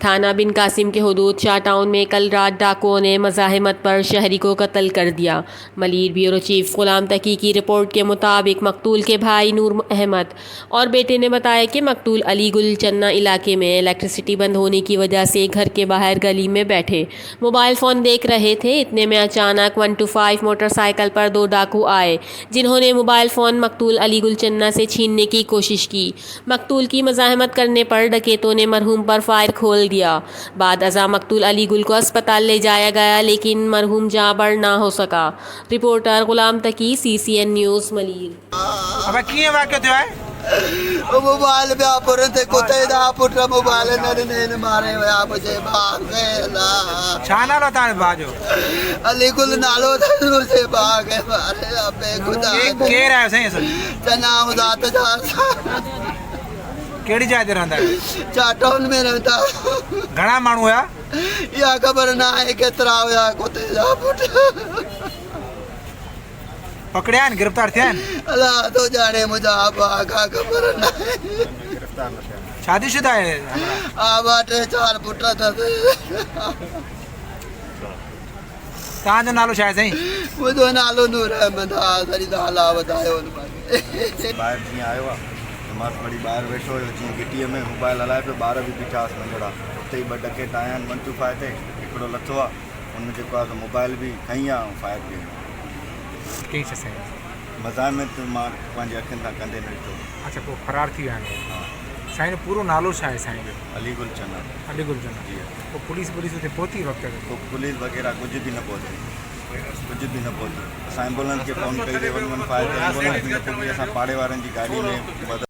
थाना बिन कासिम के हुदूद शाह टाउन में कल रात डाकुओं ने मज़ाहमत पर शहरी को कत्ल कर दिया। मलीर ब्यूरो चीफ गुलाम तकी की रिपोर्ट के मुताबिक मकतूल के भाई नूर अहमद और बेटे ने बताया कि मकतूल अली गुल चन्ना इलाके में इलेक्ट्रिसिटी बंद होने की वजह से घर के बाहर गली में बैठे मोबाइल फ़ोन देख रहे थे। इतने में अचानक 125 मोटरसाइकिल पर 2 डाकू आए, जिन्होंने मोबाइल फ़ोन मकतूल अली गुल चन्ना से छीनने की कोशिश की। मकतूल की मज़ाहमत करने पर डकैतों ने मरहूम पर फायर खोल दिया। बाद अज़ा मकतूल अली गुल को अस्पताल ले जाया गया, लेकिन मरहूम जाँ बड़ ना हो सका। रिपोर्टर गुलाम तकी, CCN न्यूज़, मलीर। अब किए वाक्य थियो है मोबाइल पे आप थे कुत्ते दा पुत्र मोबाइल ने मारे हुआ मुझे भाग गया छाना लो ताने बाजो अली गुल नालो से भाग गए मारे अबे खुदा के रहे सही सर चना उदात जा केड़ी जाय ते रहंदा चाटौन में रहता घणा माण्हू हुया या खबर ना है केतरा हुया कुत्ते दा पुत्र पकड़िया न गिरफ्तार थिया अल्लाह तो जाने मुझे भागा खबर ना शादीशुदा है बाटे 4 पुत्र था तांजो नालो छा सही मुझो नालो नूर अहमद सरी नाला बतायो बाहर जी आयो मां बड़ी बाहर वेठो हुयो जी गिटीअ में मोबाइल हलाए पे ॿार बि बीठा नंढड़ा उते ही 2 डकैत आया 125 ते हिकिड़ो लथो आहे उन जेको आहे मोबाइल भी खई आहे फायर भी के छे सही मज़ाहमत मां पंहिंजी अखियुनि सां कंदे न ॾिठो। अच्छा पोइ फरार थी विया आहिनि साईं पूरो नालो छा आहे साईं जो अली गुल चन्ना अली गुल चन्ना जी पोइ पुलिस उते पहुती वक़्तु तो पुलिस वग़ैरह कुछ भी न पहुंची असां एम्बुलेंस खे फ़ोन कई 115 ते एम्बुलेंस बि न पहुची असां पाड़े वारनि जी गाॾी में